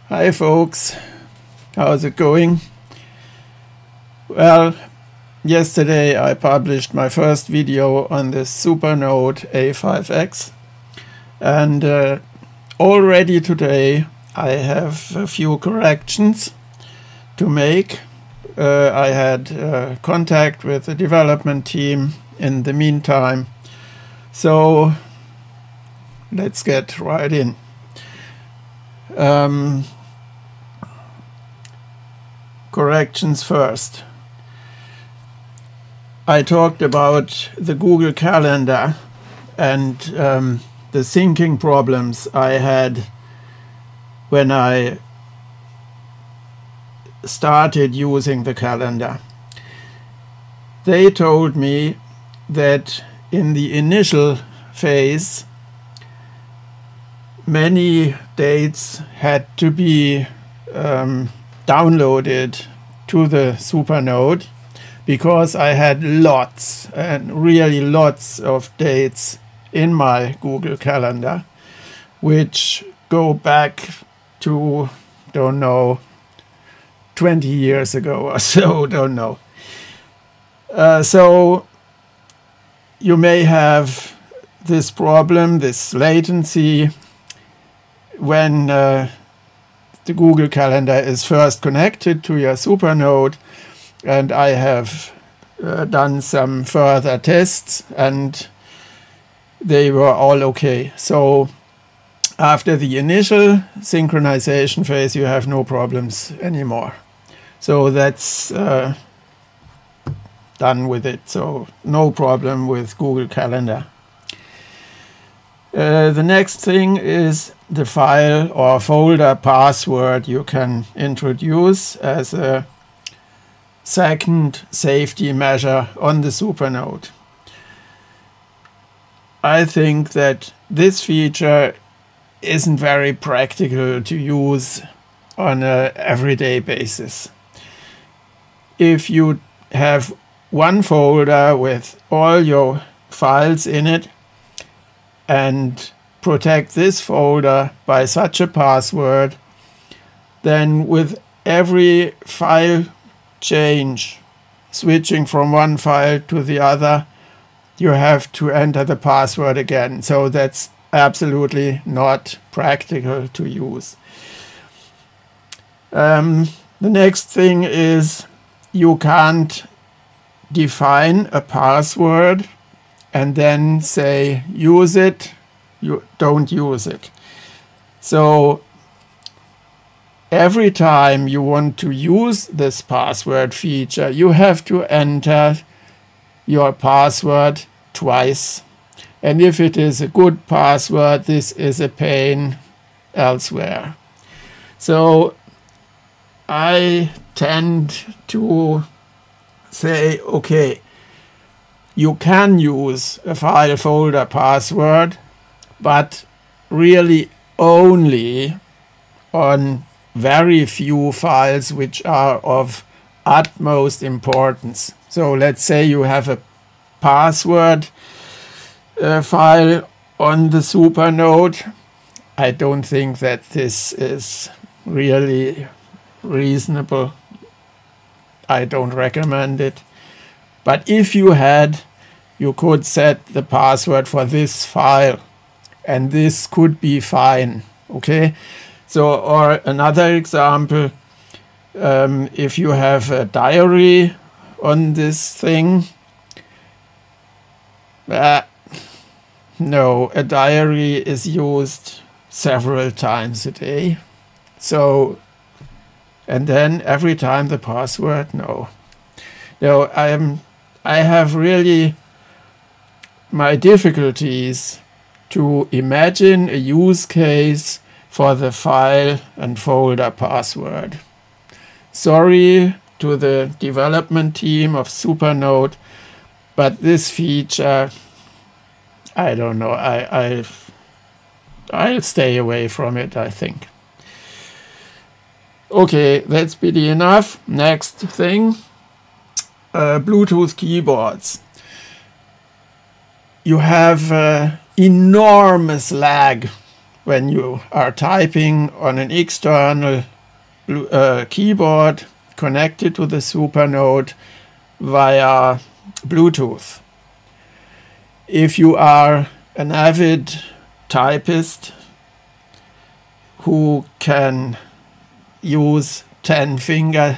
Hi folks, how's it going? Well, yesterday I published my first video on the Supernote A5X, and already today I have a few corrections to make. I had contact with the development team in the meantime, so let's get right in. Corrections first. I talked about the Google Calendar and the syncing problems I had when I started using the calendar. They told me that in the initial phase many dates had to be downloaded to the Supernote because I had lots and really lots of dates in my Google Calendar which go back to, don't know, 20 years ago or so, don't know. So you may have this problem, this latency, when the Google Calendar is first connected to your Supernote, and I have done some further tests and they were all okay. So after the initial synchronization phase you have no problems anymore. So that's done with it, so no problem with Google Calendar. The next thing is the file or folder password you can introduce as a second safety measure on the Supernote. I think that this feature isn't very practical to use on an everyday basis. If you have one folder with all your files in it and protect this folder by such a password, then with every file change, switching from one file to the other, you have to enter the password again. So that's absolutely not practical to use. The next thing is you can't define a password and then say use it, you don't use it. So every time you want to use this password feature, you have to enter your password twice. And if it is a good password, this is a pain elsewhere. So I tend to say, okay, you can use a file folder password, but really only on very few files which are of utmost importance. So let's say you have a password file on the Supernote. I don't think that this is really reasonable. I don't recommend it. But if you had, you could set the password for this file, and this could be fine. Okay, so, or another example, if you have a diary on this thing, no, a diary is used several times a day. So, and then every time the password, no. No, I have really my difficulties to imagine a use case for the file and folder password. Sorry to the development team of Supernote, but this feature, I don't know, I'll stay away from it, I think. Okay, that's pretty enough. Next thing, Bluetooth keyboards. You have enormous lag when you are typing on an external keyboard connected to the Supernote via Bluetooth. If you are an avid typist who can use 10 fingers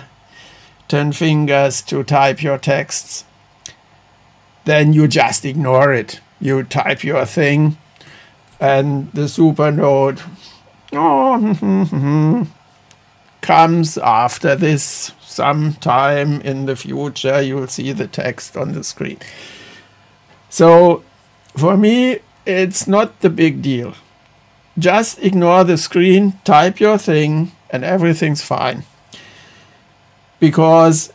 to type your texts, then you just ignore it. You type your thing and the Supernote comes after this. Sometime in the future you'll see the text on the screen. So for me, it's not the big deal. Just ignore the screen, type your thing, and everything's fine. Because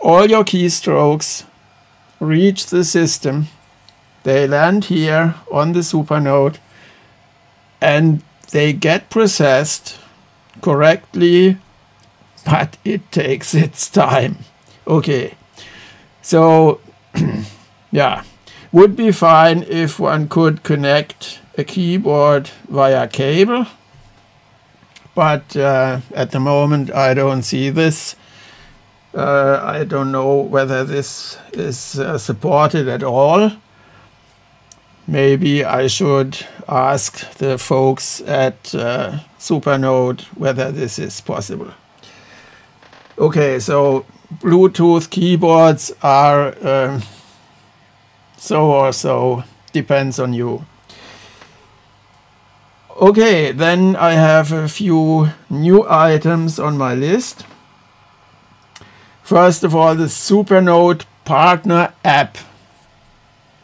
all your keystrokes reach the system, they land here on the Supernote, and they get processed correctly, but it takes its time. Okay, so yeah, would be fine if one could connect a keyboard via cable, but at the moment I don't see this. I don't know whether this is supported at all. Maybe I should ask the folks at Supernote whether this is possible. Okay, so Bluetooth keyboards are so or so, depends on you. Okay, then I have a few new items on my list. First of all, the Supernote Partner app.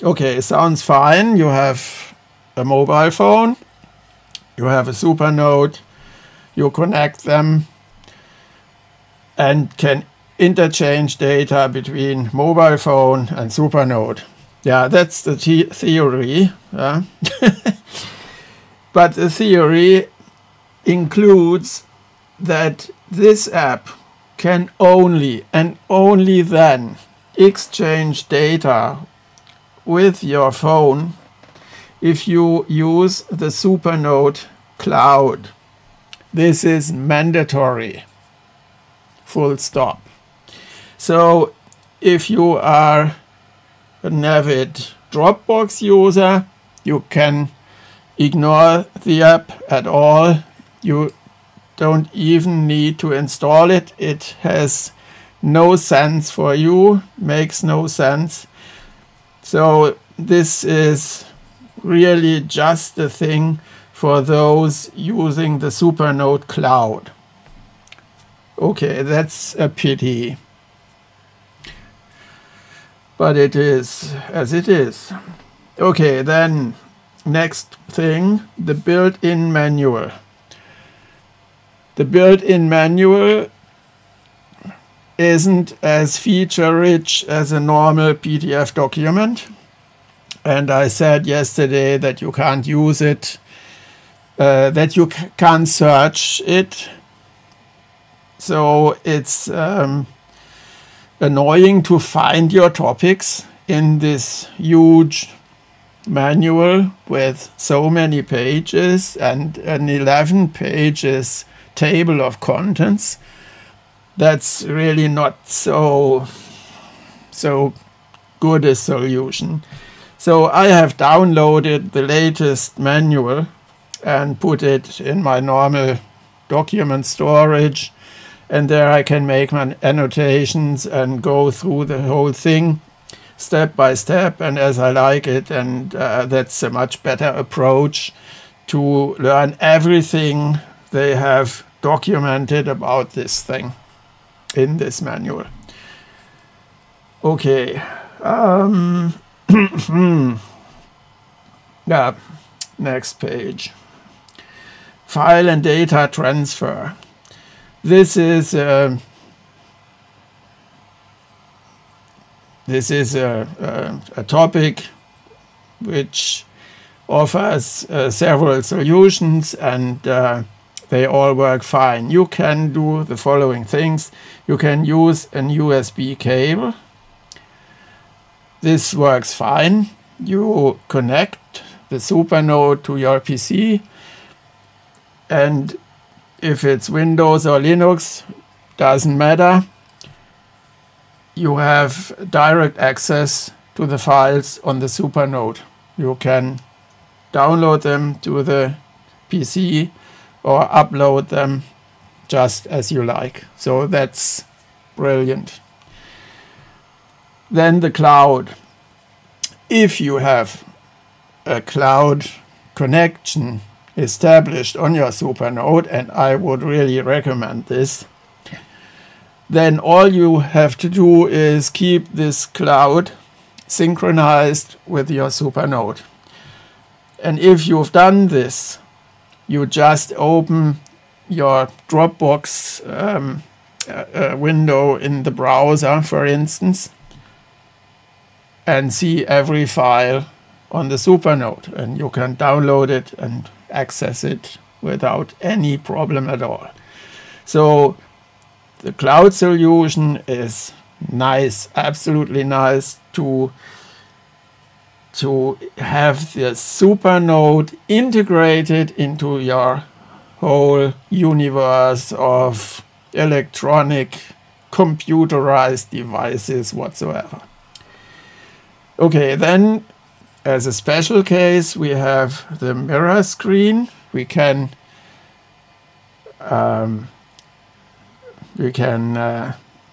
Okay, sounds fine. You have a mobile phone, you have a Supernote, you connect them and can interchange data between mobile phone and Supernote. Yeah, that's the theory. Yeah? But the theory includes that this app can only and only then exchange data with your phone if you use the Supernote cloud. This is mandatory. Full stop. So if you are an avid Dropbox user, you can ignore the app at all. You don't even need to install it. It has no sense for you, makes no sense. So this is really just a thing for those using the Supernote cloud. Okay, that's a pity. But it is as it is. Okay, then next thing, the built-in manual. The built-in manual isn't as feature-rich as a normal PDF document. And I said yesterday that you can't use it, that you can't search it. So it's annoying to find your topics in this huge manual with so many pages and an 11 pages table of contents. That's really not so good a solution. So I have downloaded the latest manual and put it in my normal document storage, and there I can make my annotations and go through the whole thing step by step and as I like it, and that's a much better approach to learn everything they have documented about this thing in this manual. Okay, yeah, next page. File and data transfer. This is a topic which offers several solutions, and they all work fine. You can do the following things. You can use an USB cable. This works fine. You connect the Supernote to your PC, and if it's Windows or Linux, doesn't matter. You have direct access to the files on the Supernote. You can download them to the PC or upload them just as you like. So that's brilliant. Then the cloud. If you have a cloud connection established on your Supernote, and I would really recommend this, then all you have to do is keep this cloud synchronized with your Supernote. And if you've done this, you just open your Dropbox window in the browser, for instance, and see every file on the Supernote, and you can download it and access it without any problem at all. So the cloud solution is nice, absolutely nice to have the Supernote integrated into your whole universe of electronic computerized devices whatsoever. Okay, then as a special case, we have the mirror screen. We can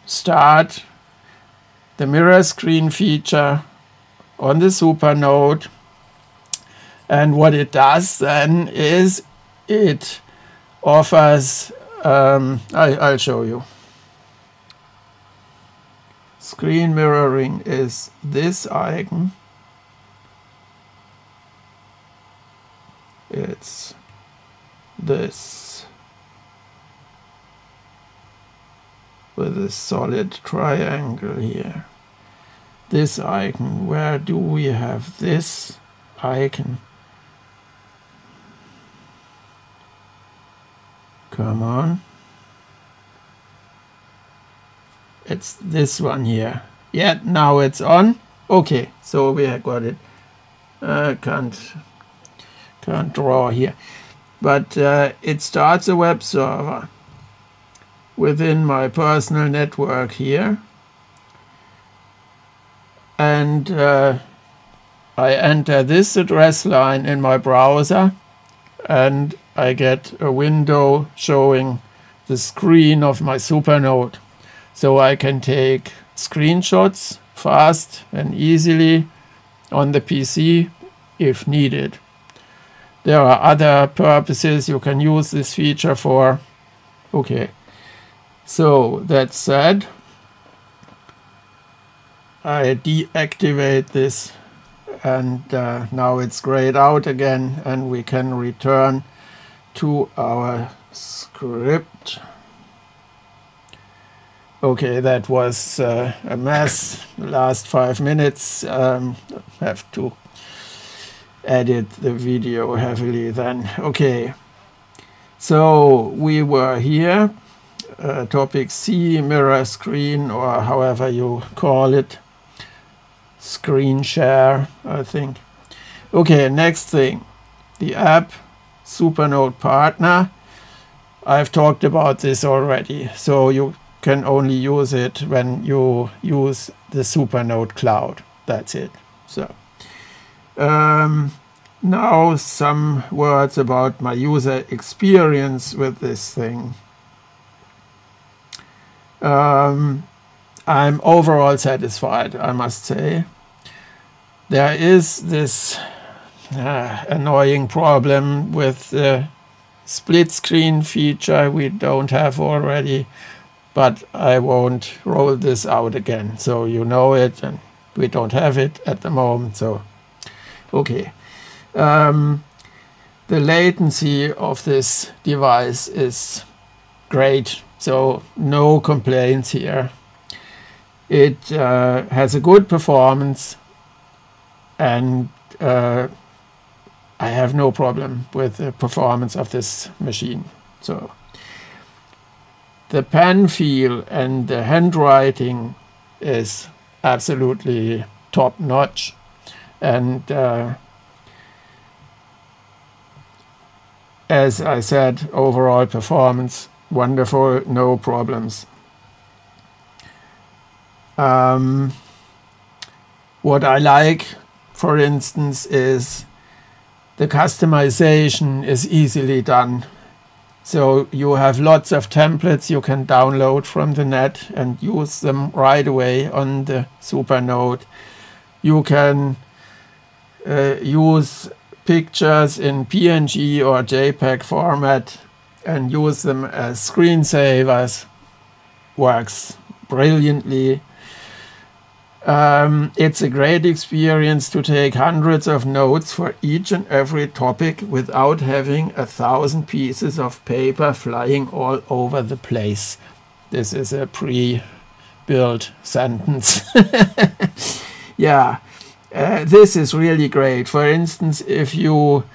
start the mirror screen feature on the Supernote, and what it does then is it offers, I'll show you. Screen mirroring is this icon. It's this with a solid triangle here. This icon, where do we have this icon? Come on. It's this one here. Yeah, now it's on. Okay, so we have got it. Can't draw here. But it starts a web server within my personal network here. And I enter this address line in my browser, and I get a window showing the screen of my Supernote. So I can take screenshots fast and easily on the PC if needed. There are other purposes you can use this feature for. Okay, so that said, I deactivate this, and now it's grayed out again, and we can return to our script. Okay, that was a mess. The last 5 minutes. Have to edit the video heavily then. Okay, so we were here, topic C, mirror screen, or however you call it, screen share, I think. Okay, next thing, the app Supernote Partner. I've talked about this already, so you can only use it when you use the Supernote cloud. That's it. So now some words about my user experience with this thing. I'm overall satisfied, I must say. There is this annoying problem with the split screen feature we don't have already, but I won't roll this out again, so you know it, and we don't have it at the moment. So okay, the latency of this device is great, so no complaints here. It has a good performance, and I have no problem with the performance of this machine. So the pen feel and the handwriting is absolutely top notch, as I said, overall performance wonderful, no problems. What I like, for instance, is the customization is easily done. So you have lots of templates you can download from the net and use them right away on the Supernote. You can use pictures in PNG or JPEG format and use them as screensavers. Works brilliantly. It's a great experience to take hundreds of notes for each and every topic without having 1,000 pieces of paper flying all over the place. This is a pre-built sentence. Yeah, this is really great. For instance, if you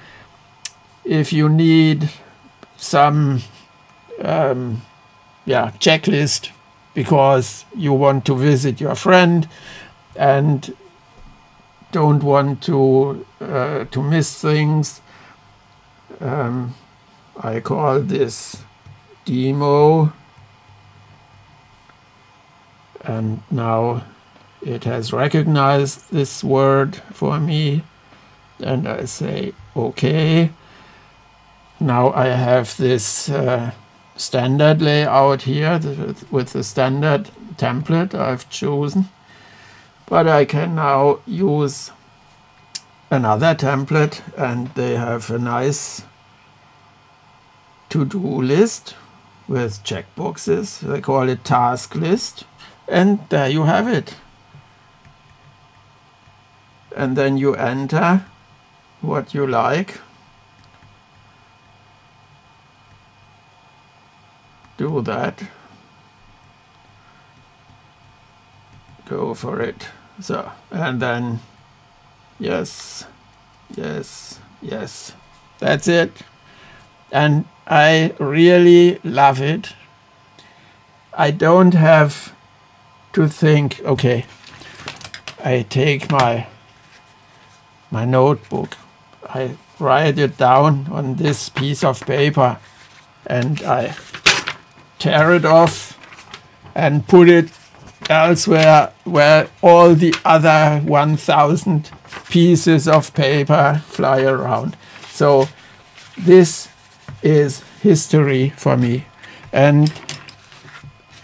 need some checklist because you want to visit your friend and don't want to miss things. I call this demo, and now it has recognized this word for me, and I say OK. Now I have this standard layout here with the standard template I've chosen, but I can now use another template, and they have a nice to-do list with checkboxes. They call it task list, and there you have it. And then you enter what you like. Do that. Go for it. So, and then yes, yes, yes. That's it. And I really love it. I don't have to think, okay, I take my notebook, I write it down on this piece of paper, and I tear it off and put it elsewhere where all the other 1,000 pieces of paper fly around. So this is history for me, and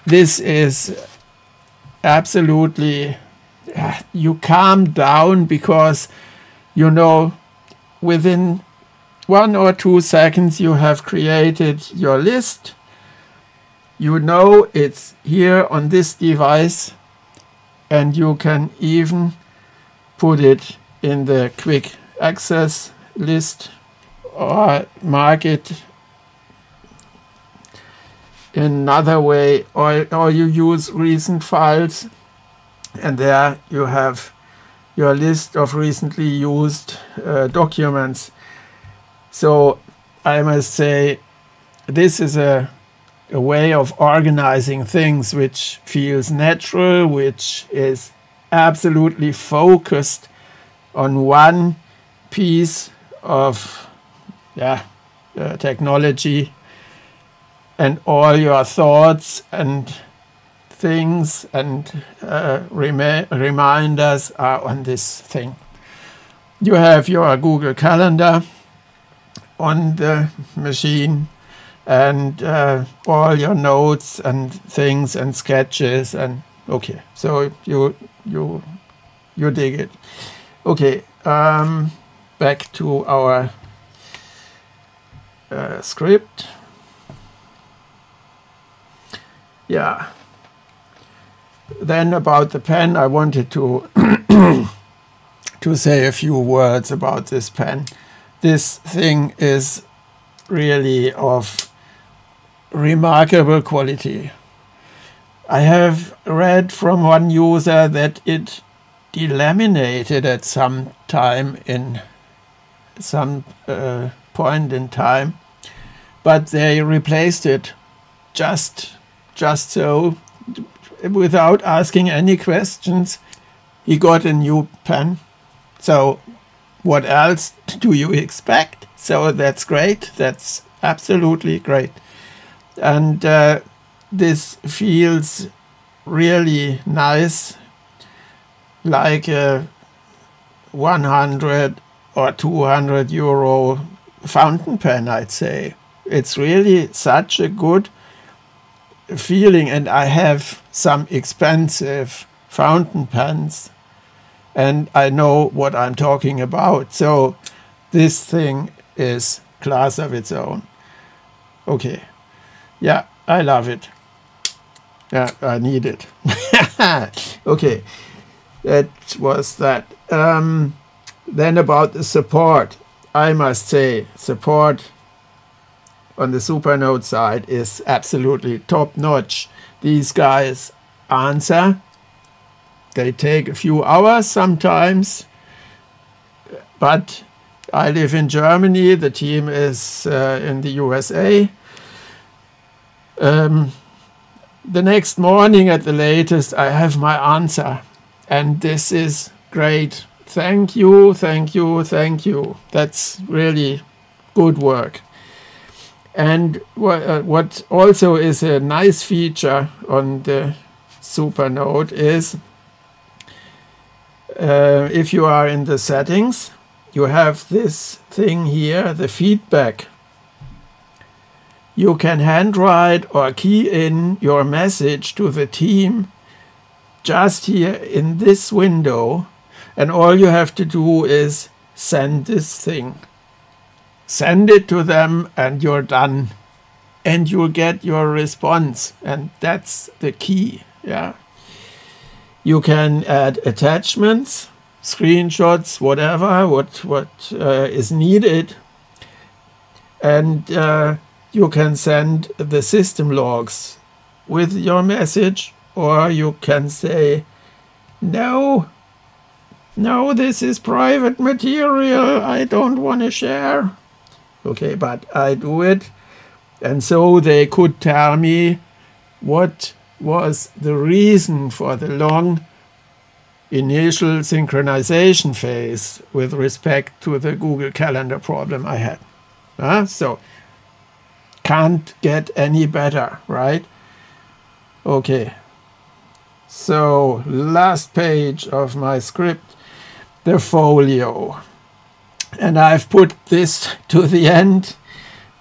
this is absolutely, you calm down because you know within 1 or 2 seconds you have created your list. You know it's here on this device, and you can even put it in the quick access list or mark it in another way, or you use recent files, and there you have your list of recently used documents. So I must say this is a way of organizing things which feels natural, which is absolutely focused on one piece of technology, and all your thoughts and things and reminders are on this thing. You have your Google Calendar on the machine, and all your notes and things and sketches, and okay, so you dig it. Okay, back to our script. Yeah. Then about the pen, I wanted to to say a few words about this pen. This thing is really of remarkable quality. I have read from one user that it delaminated at some time in some point in time, but they replaced it just so, without asking any questions. He got a new pen. So what else do you expect? So that's great. That's absolutely great. And this feels really nice, like a 100 or 200 euro fountain pen, I'd say. It's really such a good feeling, and I have some expensive fountain pens and I know what I'm talking about. So this thing is class of its own. Okay, yeah, I love it. Yeah, I need it. Okay, that was that. Then about the support, I must say support on the Supernote side is absolutely top notch. These guys answer. They take a few hours sometimes, but I live in Germany. The team is in the USA. The next morning at the latest, I have my answer. And this is great. Thank you, thank you, thank you. That's really good work. And what also is a nice feature on the Supernote is if you are in the settings, you have this thing here, the feedback. You can handwrite or key in your message to the team just here in this window, and all you have to do is send this thing. Send it to them and you're done. And you'll get your response, and that's the key. Yeah. You can add attachments, screenshots, whatever, what is needed. And you can send the system logs with your message, or you can say, no, this is private material, I don't want to share. Okay, but I do it. And so they could tell me what was the reason for the long initial synchronization phase with respect to the Google Calendar problem I had. So can't get any better, right? Okay, so last page of my script, the folio. And I've put this to the end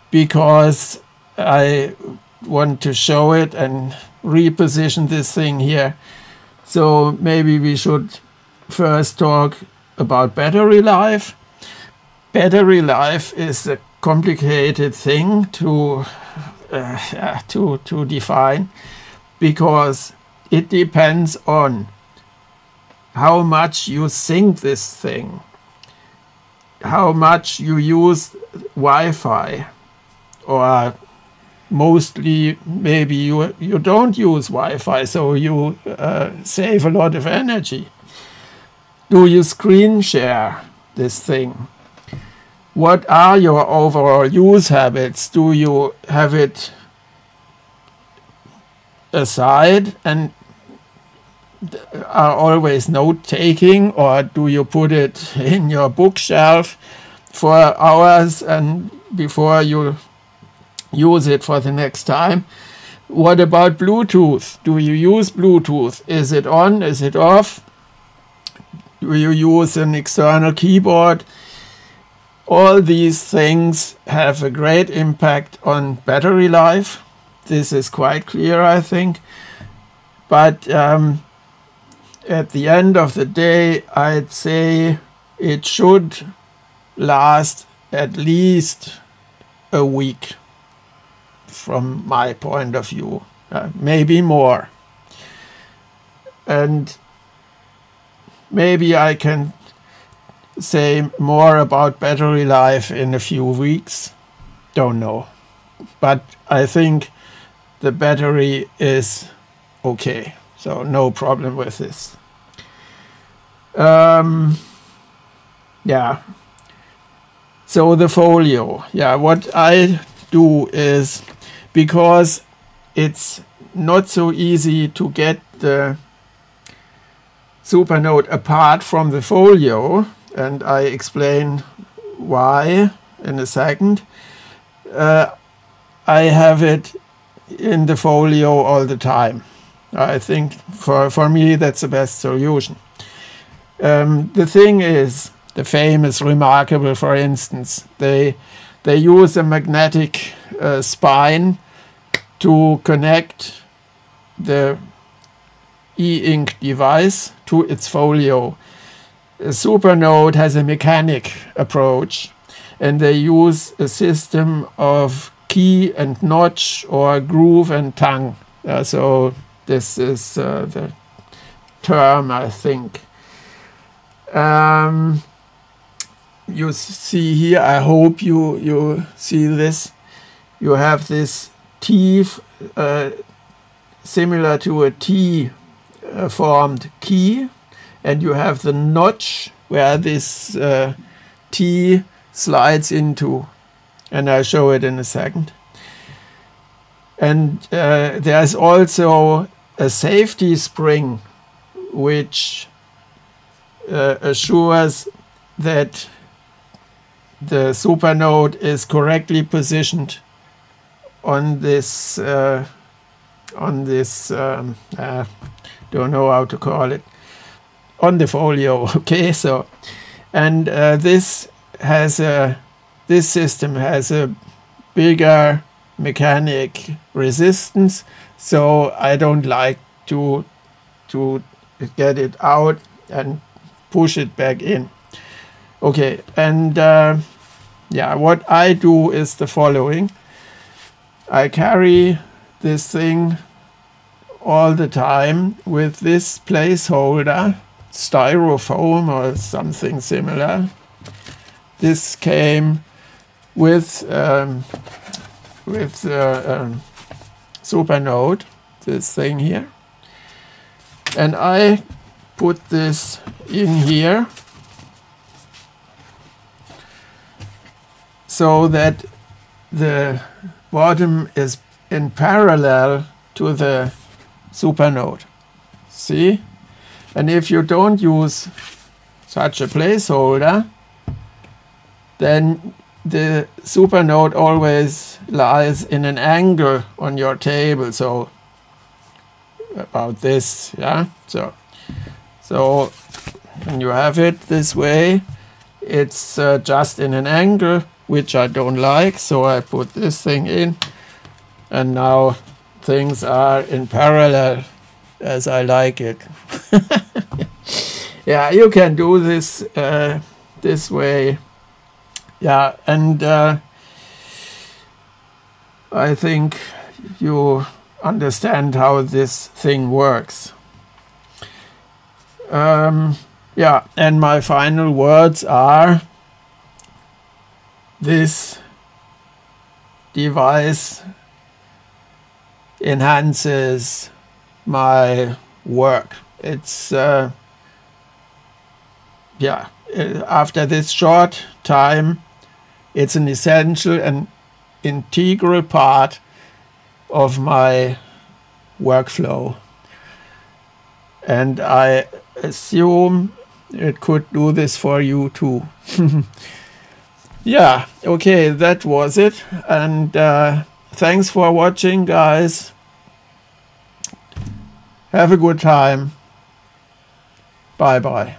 because I want to show it and reposition this thing here. So maybe we should first talk about battery life. Battery life is a complicated thing to define, because it depends on how much you sync this thing, how much you use Wi-Fi, or mostly maybe you don't use Wi-Fi, so you save a lot of energy. Do you screen share this thing? What are your overall use habits? Do you have it aside and are always note-taking, or do you put it in your bookshelf for hours and before you use it for the next time? What about Bluetooth? Do you use Bluetooth? Is it on? Is it off? Do you use an external keyboard? All these things have a great impact on battery life. This is quite clear, I think. But at the end of the day, I'd say it should last at least a week from my point of view, maybe more. And maybe I can say more about battery life in a few weeks. Don't know. But I think the battery is okay. So no problem with this. Yeah. So the folio. Yeah, what I do is, because it's not so easy to get the Supernote apart from the folio, and I explain why in a second. I have it in the Folio all the time. I think for me that's the best solution. The thing is, the famous remarkable, for instance, they use a magnetic spine to connect the e-ink device to its Folio. Supernote has a mechanic approach, and they use a system of key and notch or groove and tongue. So this is the term, I think. You see here, I hope you see this. You have this T similar to a T formed key, and you have the notch where this T slides into, and I'll show it in a second. And there's also a safety spring which assures that the Supernote is correctly positioned on this don't know how to call it, on the Folio. Okay, so and this system has a bigger mechanic resistance, so I don't like to get it out and push it back in. Okay, and yeah, what I do is the following. I carry this thing all the time with this placeholder, styrofoam or something similar. This came with Supernote, this thing here, and I put this in here so that the bottom is in parallel to the Supernote. See? And if you don't use such a placeholder, then the Supernote always lies in an angle on your table, so about this, yeah. So when you have it this way, it's just in an angle, which I don't like, so I put this thing in, and now things are in parallel as I like it. Yeah, you can do this this way. Yeah, and I think you understand how this thing works. Yeah, and my final words are, this device enhances my work. It's yeah, after this short time, it's an essential and integral part of my workflow, and I assume it could do this for you too. Yeah, okay, that was it, and thanks for watching, guys. Have a good time. Bye bye.